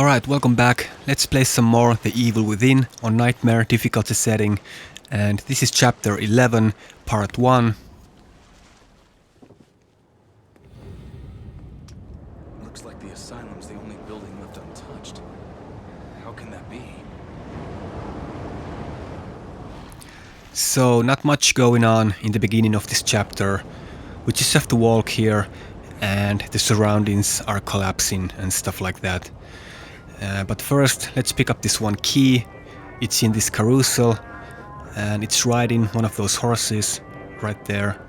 Alright, welcome back. Let's play some more The Evil Within on Nightmare difficulty setting. And this is chapter 11, part 1. Looks like the asylum's the only building left untouched. How can that be? So, not much going on in the beginning of this chapter. We just have to walk here and the surroundings are collapsing and stuff like that. But first, let's pick up this one key. It's in this carousel and it's riding one of those horses right there.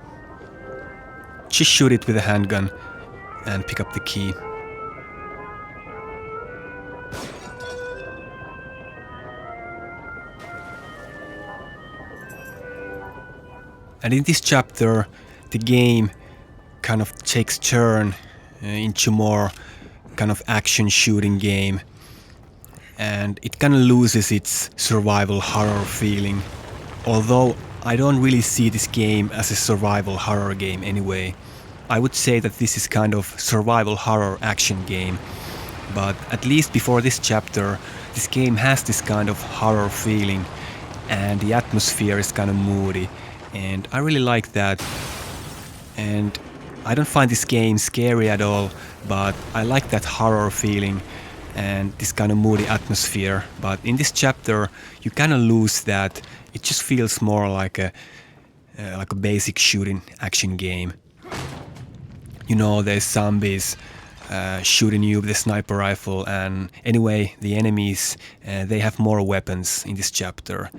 Just shoot it with a handgun and pick up the key. And in this chapter, the game kind of takes turn into more kind of action shooting game. And it kind of loses its survival horror feeling. Although I don't really see this game as a survival horror game anyway. I would say that this is kind of survival horror action game. But at least before this chapter, this game has this kind of horror feeling. And the atmosphere is kind of moody. And I really like that. And I don't find this game scary at all. But I like that horror feeling and this kind of moody atmosphere. But in this chapter you kind of lose that. It just feels more like a basic shooting action game. You know, there's zombies shooting you with a sniper rifle, and anyway, the enemies they have more weapons in this chapter.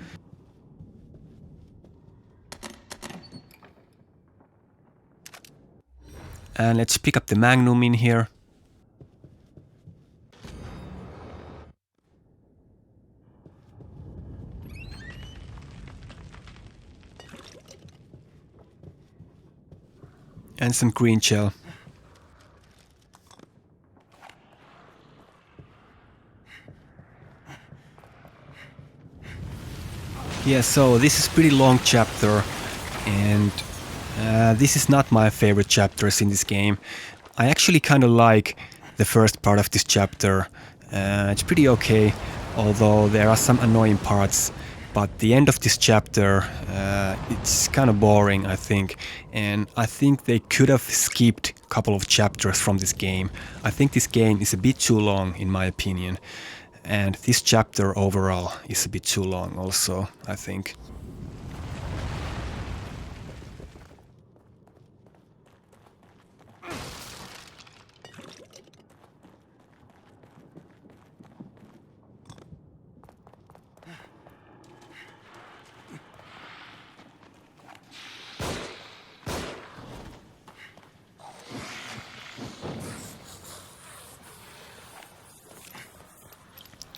And let's pick up the Magnum in here. And some green shell. Yeah, so this is pretty long chapter, and this is not my favorite chapters in this game. I actually kind of like the first part of this chapter. It's pretty okay, although there are some annoying parts. But the end of this chapter, it's kind of boring, I think. And I think they could have skipped a couple of chapters from this game. I think this game is a bit too long, in my opinion. And this chapter overall is a bit too long also, I think.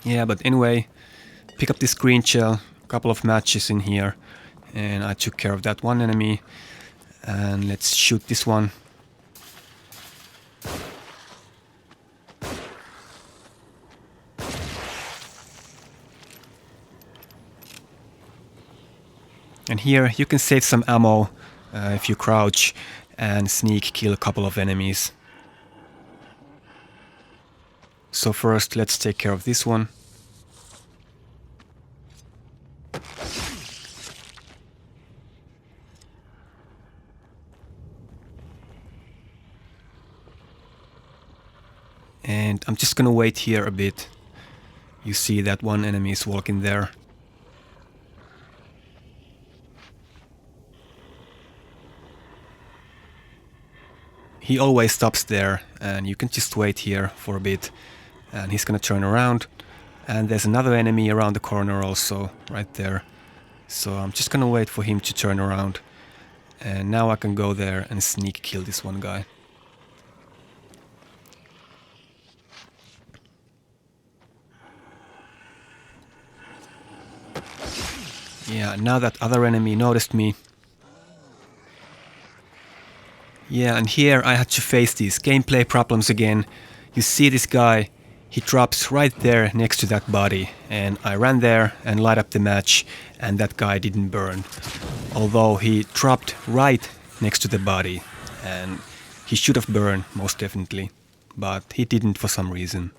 Yeah, but anyway, pick up this green shell, a couple of matches in here, and I took care of that one enemy. And let's shoot this one. And here you can save some ammo if you crouch and sneak kill a couple of enemies. So first let's take care of this one. And I'm just gonna wait here a bit. You see that one enemy is walking there. He always stops there, and you can just wait here for a bit. And he's gonna turn around. And there's another enemy around the corner also, right there. So I'm just gonna wait for him to turn around. And now I can go there and sneak kill this one guy. Yeah, now that other enemy noticed me. Yeah, and here I had to face these gameplay problems again. You see this guy, he drops right there next to that body, and I ran there and light up the match, and that guy didn't burn. Although he dropped right next to the body, and he should have burned most definitely, but he didn't for some reason.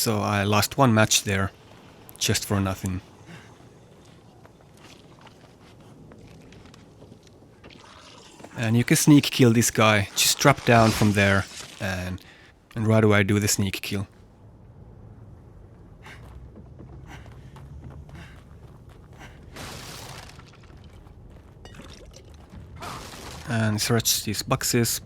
So I lost one match there, just for nothing. And you can sneak kill this guy. Just drop down from there and right away do the sneak kill. And search these boxes.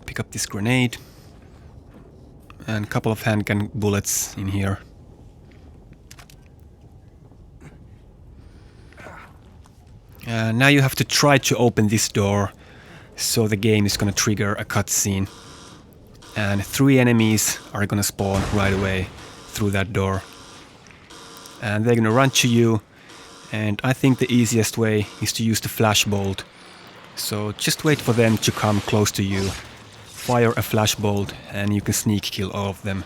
Pick up this grenade. And a couple of handgun bullets in here. Now you have to try to open this door, so the game is gonna trigger a cutscene. And 3 enemies are gonna spawn right away through that door. And they're gonna run to you, and I think the easiest way is to use the flashbolt. So just wait for them to come close to you, fire a flashbolt, and you can sneak kill all of them.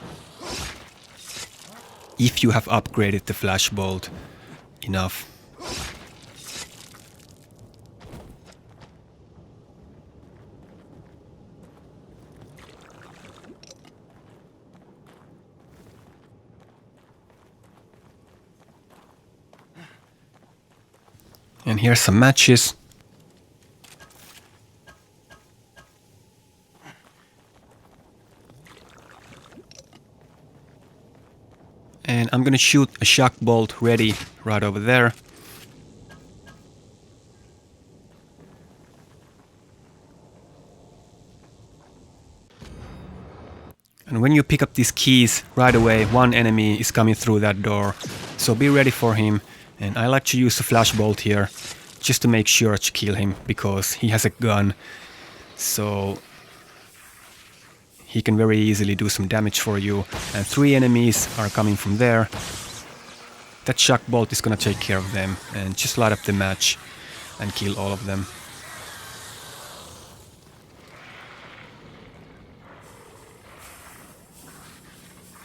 If you have upgraded the flashbolt enough. And here's some matches. And I'm gonna shoot a shock bolt ready right over there. And when you pick up these keys, right away one enemy is coming through that door. So be ready for him. And I like to use the flashbolt here, just to make sure to kill him, because he has a gun. So he can very easily do some damage for you. And 3 enemies are coming from there. That shock bolt is gonna take care of them. And just light up the match and kill all of them.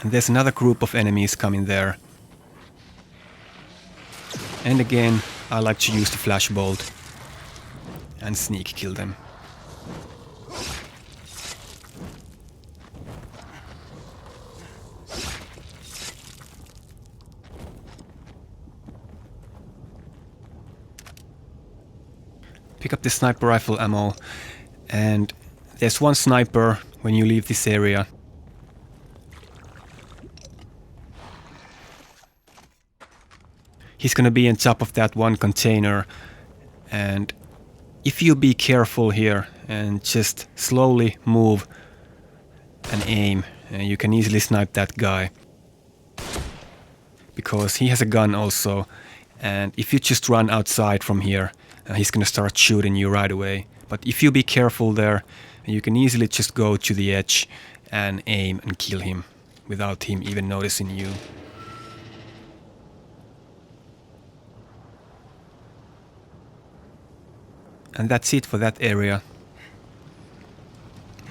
And there's another group of enemies coming there. And again, I like to use the flashbolt and sneak kill them. Pick up the sniper rifle ammo, and there's one sniper when you leave this area. He's gonna be on top of that one container, and if you be careful here and just slowly move and aim, you can easily snipe that guy. Because he has a gun also, and if you just run outside from here, he's gonna start shooting you right away. But if you be careful there, you can easily just go to the edge and aim and kill him without him even noticing you. And that's it for that area.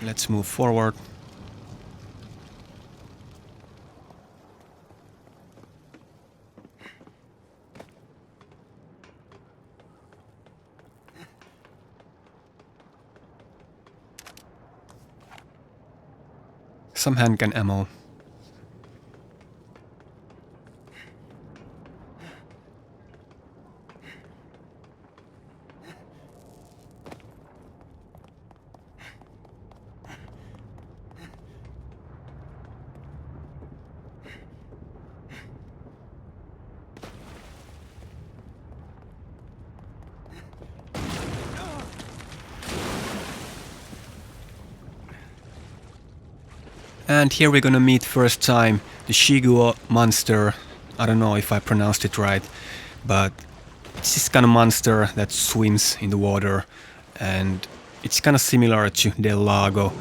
Let's move forward. Some handgun ammo. And here we're gonna meet first time the Shigyo monster. I don't know if I pronounced it right, but it's this kind of monster that swims in the water, and it's kind of similar to Del Lago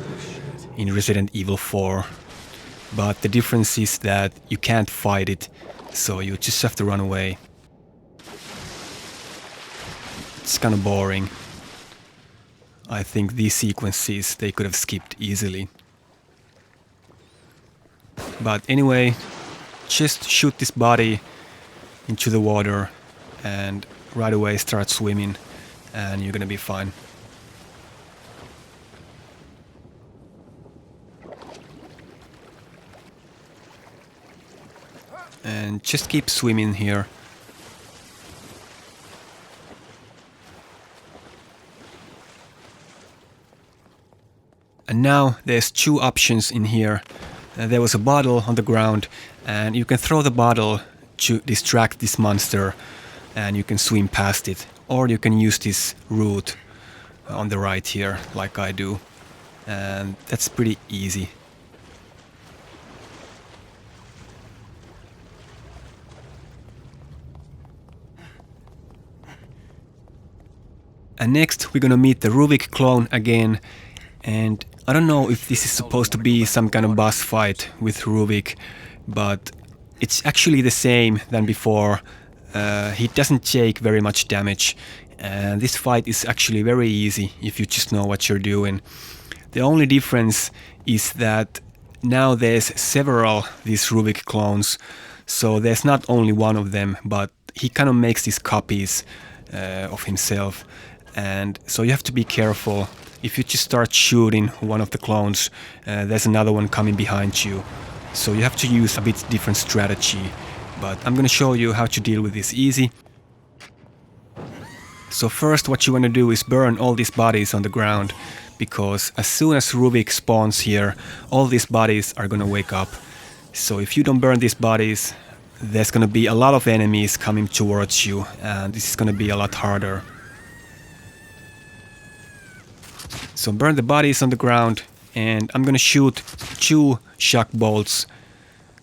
in Resident Evil 4. But the difference is that you can't fight it, so you just have to run away. It's kind of boring. I think these sequences they could have skipped easily. But anyway, just shoot this body into the water and right away start swimming and you're gonna be fine. and just keep swimming here. And now there's two options in here. There was a bottle on the ground, and you can throw the bottle to distract this monster, and you can swim past it. Or you can use this route on the right here, like I do. And that's pretty easy. And next we're gonna meet the Ruvik clone again, and I don't know if this is supposed to be some kind of boss fight with Ruvik, but it's actually the same than before. He doesn't take very much damage, and this fight is actually very easy if you just know what you're doing. The only difference is that now there's several these Ruvik clones, so there's not only one of them, but he kind of makes these copies of himself. And so you have to be careful. If you just start shooting one of the clones, there's another one coming behind you. So you have to use a bit different strategy. But I'm gonna show you how to deal with this easy. So first what you wanna do is burn all these bodies on the ground, because as soon as Ruvik spawns here, all these bodies are gonna wake up. So if you don't burn these bodies, there's gonna be a lot of enemies coming towards you, and this is gonna be a lot harder. So burn the bodies on the ground, and I'm gonna shoot 2 shock bolts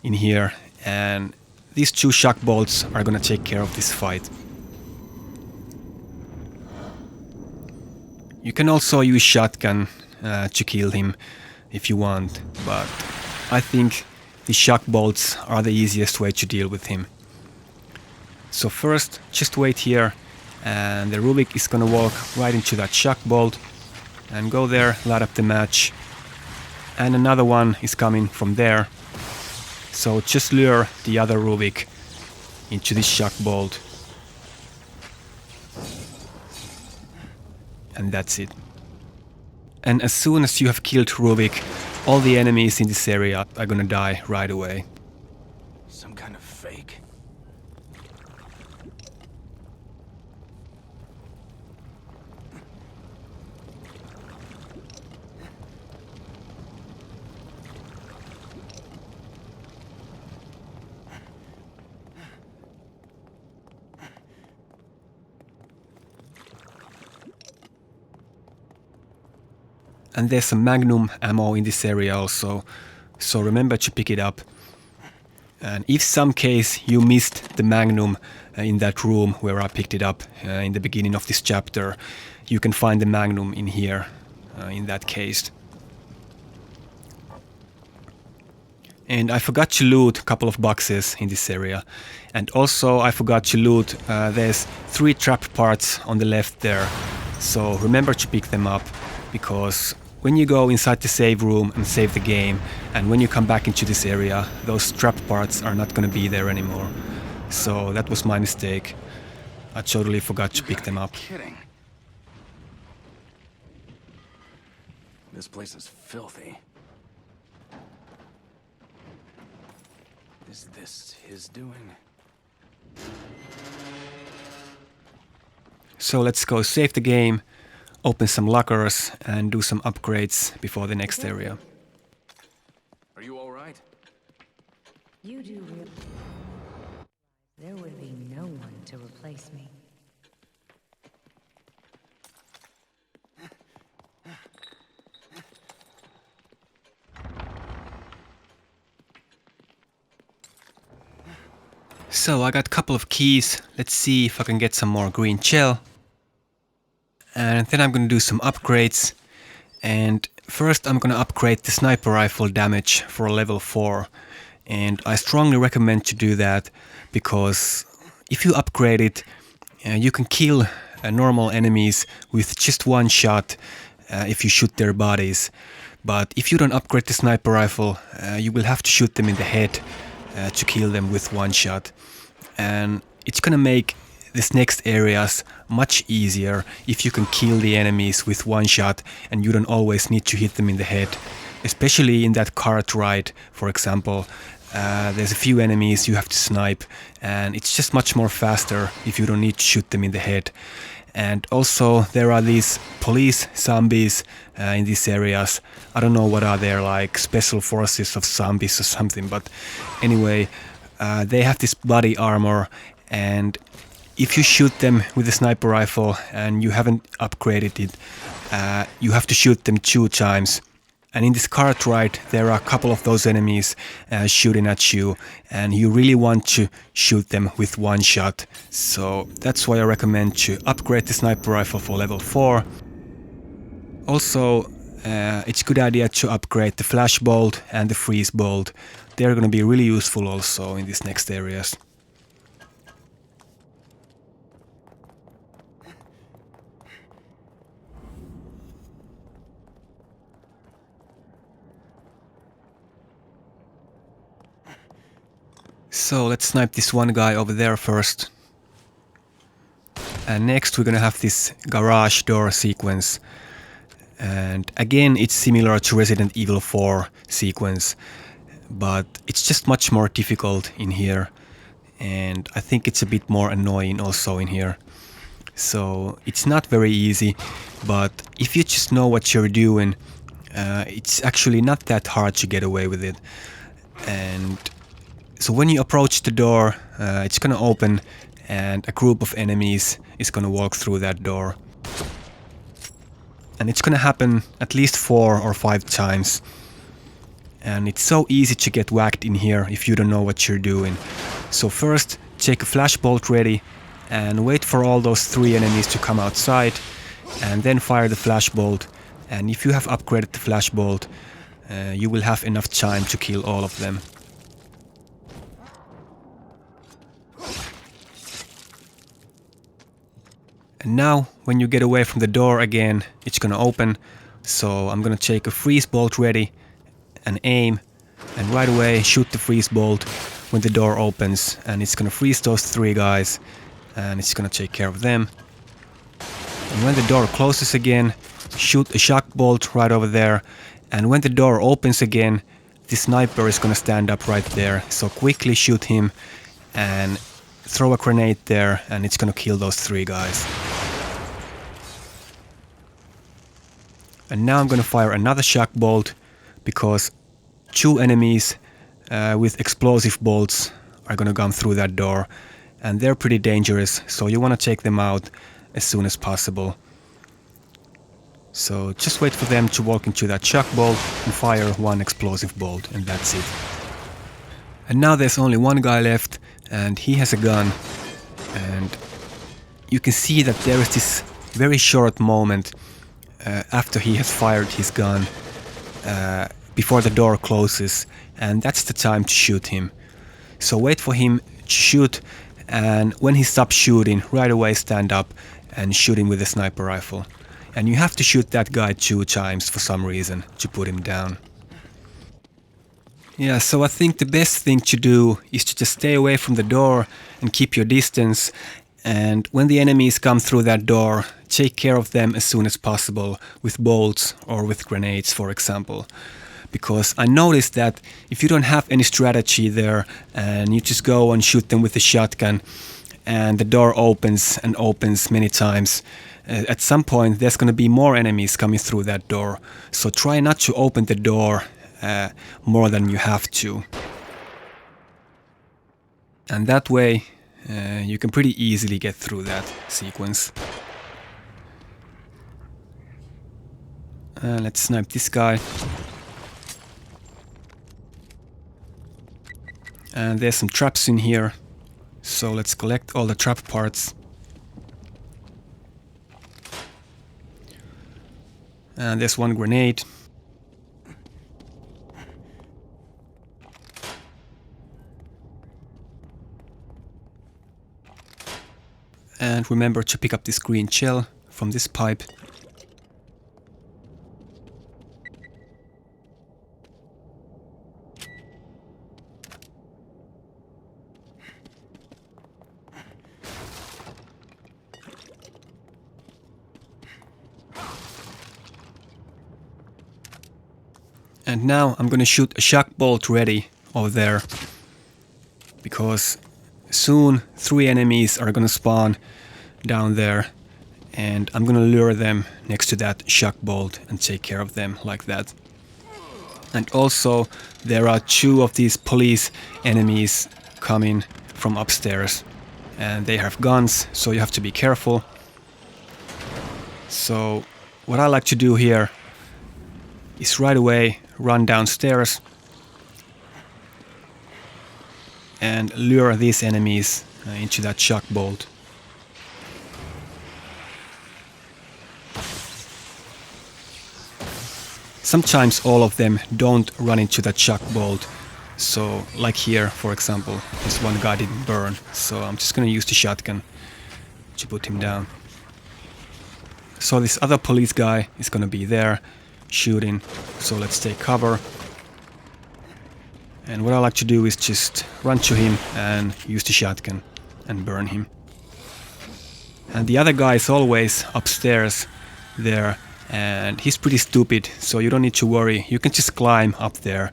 in here, and these 2 shock bolts are gonna take care of this fight. You can also use shotgun to kill him if you want, but I think the shock bolts are the easiest way to deal with him. So first, just wait here, and the Rubik is gonna walk right into that shock bolt, and go there, light up the match, and another one is coming from there. So just lure the other Rubik into this shock bolt, and that's it. And as soon as you have killed Rubik, all the enemies in this area are gonna die right away. Some kind of fake. And there's some magnum ammo in this area also, so remember to pick it up. And if some case you missed the magnum in that room where I picked it up in the beginning of this chapter, you can find the magnum in here in that case. And I forgot to loot a couple of boxes in this area. And also I forgot to loot, there's 3 trap parts on the left there, so remember to pick them up, because when you go inside the save room and save the game, and when you come back into this area, those trap parts are not going to be there anymore. So that was my mistake. I totally forgot to pick them up. Kidding. This place is filthy. Is this his doing? So let's go save the game, open some lockers, and do some upgrades before the next area. Are you all right? You do realize there would be no one to replace me. So I got a couple of keys. Let's see if I can get some more green gel. And then I'm gonna do some upgrades. And first I'm gonna upgrade the sniper rifle damage for level 4. And I strongly recommend to do that, because if you upgrade it, you can kill normal enemies with just one shot if you shoot their bodies. But if you don't upgrade the sniper rifle, you will have to shoot them in the head to kill them with one shot. And it's gonna make this next areas much easier if you can kill the enemies with one shot and you don't always need to hit them in the head. Especially in that cart ride, for example, there's a few enemies you have to snipe, and it's just much more faster if you don't need to shoot them in the head. And also there are these police zombies in these areas. I don't know what are they, like special forces of zombies or something, but anyway, they have this body armor, and if you shoot them with a sniper rifle and you haven't upgraded it, you have to shoot them 2 times. And in this cart ride, there are a couple of those enemies shooting at you, and you really want to shoot them with 1 shot. So that's why I recommend to upgrade the sniper rifle for level 4. Also, it's a good idea to upgrade the flash bolt and the freeze bolt. They're going to be really useful also in these next areas. So let's snipe this one guy over there first. And next we're gonna have this garage door sequence. And again, it's similar to Resident Evil 4 sequence, but it's just much more difficult in here. And I think it's a bit more annoying also in here. So it's not very easy, but if you just know what you're doing, it's actually not that hard to get away with it. And so when you approach the door, it's gonna open and a group of enemies is gonna walk through that door. And it's gonna happen at least 4 or 5 times. And it's so easy to get whacked in here if you don't know what you're doing. So first, take a flashbolt ready and wait for all those 3 enemies to come outside, and then fire the flashbolt. And if you have upgraded the flashbolt, you will have enough time to kill all of them. And now, when you get away from the door again, it's gonna open. So I'm gonna take a freeze bolt ready and aim, and right away shoot the freeze bolt when the door opens, and it's gonna freeze those 3 guys, and it's gonna take care of them. And when the door closes again, shoot a shock bolt right over there, and when the door opens again, the sniper is gonna stand up right there. So quickly shoot him and throw a grenade there, and it's gonna kill those 3 guys. And now I'm gonna fire another shock bolt, because 2 enemies with explosive bolts are gonna come through that door, and they're pretty dangerous, so you wanna take them out as soon as possible. So just wait for them to walk into that shock bolt and fire 1 explosive bolt, and that's it. And now there's only 1 guy left, and he has a gun, and you can see that there is this very short moment after he has fired his gun before the door closes, and that's the time to shoot him. So wait for him to shoot, and when he stops shooting, right away stand up and shoot him with a sniper rifle. And you have to shoot that guy 2 times for some reason to put him down. Yeah, so I think the best thing to do is to just stay away from the door and keep your distance. And when the enemies come through that door, take care of them as soon as possible with bolts or with grenades, for example. Because I noticed that if you don't have any strategy there and you just go and shoot them with a shotgun and the door opens and opens many times, at some point there's going to be more enemies coming through that door. So try not to open the door more than you have to. And that way you can pretty easily get through that sequence. Let's snipe this guy. And there's some traps in here, so let's collect all the trap parts. And there's 1 grenade. And remember to pick up this green shell from this pipe. And now I'm gonna shoot a shock bolt ready over there, because soon 3 enemies are gonna spawn down there, and I'm gonna lure them next to that shock bolt and take care of them like that. And also there are 2 of these police enemies coming from upstairs, and they have guns, so you have to be careful. So what I like to do here is right away run downstairs and lure these enemies into that shock bolt. Sometimes all of them don't run into that shock bolt. So, like here, for example, this one guy didn't burn. So I'm just gonna use the shotgun to put him down. So this other police guy is gonna be there shooting. So let's take cover. And what I like to do is just run to him and use the shotgun and burn him. And the other guy is always upstairs there, and he's pretty stupid, so you don't need to worry. You can just climb up there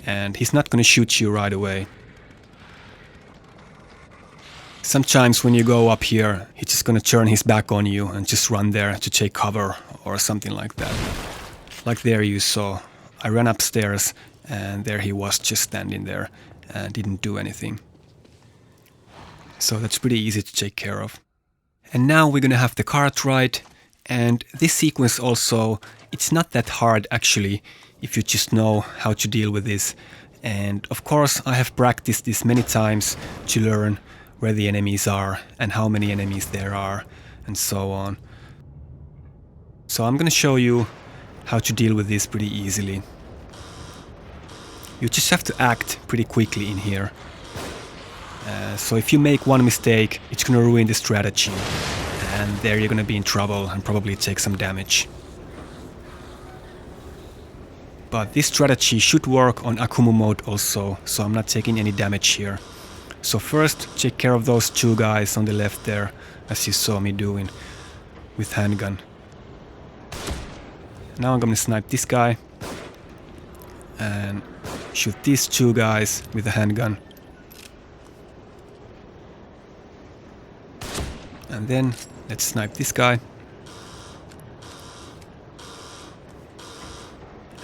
and he's not gonna shoot you right away. Sometimes when you go up here, he's just gonna turn his back on you and just run there to take cover or something like that. Like there you saw, I ran upstairs and there he was just standing there and didn't do anything. So that's pretty easy to take care of. And now we're gonna have the cart ride, and this sequence also, it's not that hard actually if you just know how to deal with this. And of course I have practiced this many times to learn where the enemies are and how many enemies there are and so on. So I'm gonna show you how to deal with this pretty easily. You just have to act pretty quickly in here. So if you make one mistake, it's gonna ruin the strategy, and there you're gonna be in trouble and probably take some damage. But this strategy should work on Akumu mode also, so I'm not taking any damage here. So first, take care of those 2 guys on the left there, as you saw me doing with handgun. Now I'm gonna snipe this guy and shoot these 2 guys with a handgun. And then let's snipe this guy.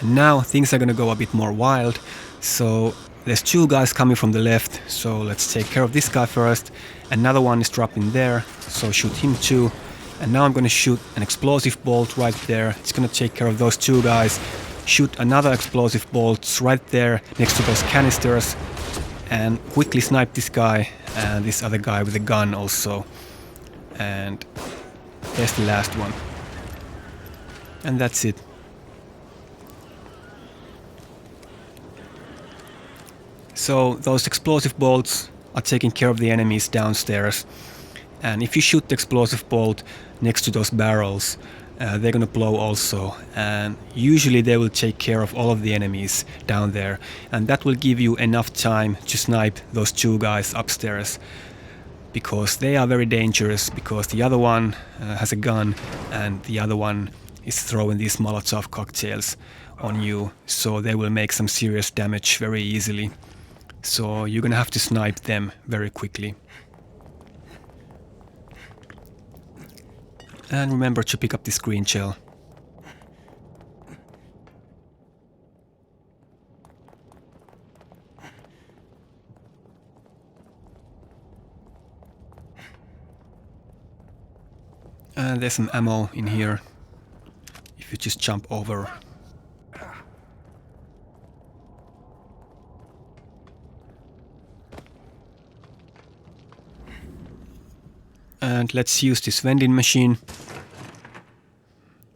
And now things are gonna go a bit more wild. So there's 2 guys coming from the left, so let's take care of this guy first. Another one is dropping there, so shoot him too. And now I'm gonna shoot an explosive bolt right there. It's gonna take care of those 2 guys. Shoot another explosive bolt right there next to those canisters. And quickly snipe this guy and this other guy with a gun also. And there's the last one. And that's it. So those explosive bolts are taking care of the enemies downstairs. And if you shoot the explosive bolt next to those barrels, they're gonna blow also. And usually they will take care of all of the enemies down there. And that will give you enough time to snipe those 2 guys upstairs. Because they are very dangerous, because the other one has a gun and the other one is throwing these Molotov cocktails on you, so they will make some serious damage very easily. So you're gonna have to snipe them very quickly. And remember to pick up this green shell. And there's some ammo in here, if you just jump over. And let's use this vending machine.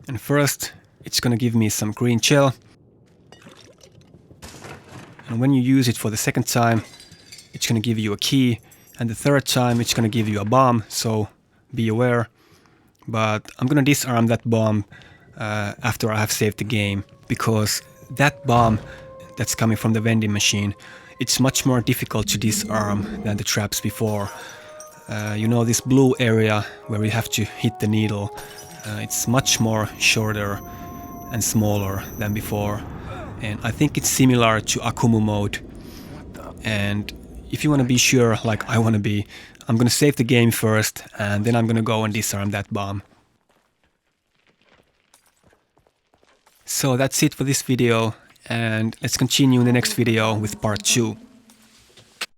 And first, it's gonna give me some green shell. And when you use it for the second time, it's gonna give you a key. And the third time, it's gonna give you a bomb, so be aware. But I'm gonna disarm that bomb after I have saved the game, because that bomb that's coming from the vending machine, it's much more difficult to disarm than the traps before. You know, this blue area where you have to hit the needle, it's much more shorter and smaller than before. And I think it's similar to Akumu mode, And if you want to be sure, like I want to be, I'm going to save the game first, and then I'm going to go and disarm that bomb. So that's it for this video, and let's continue in the next video with part 2.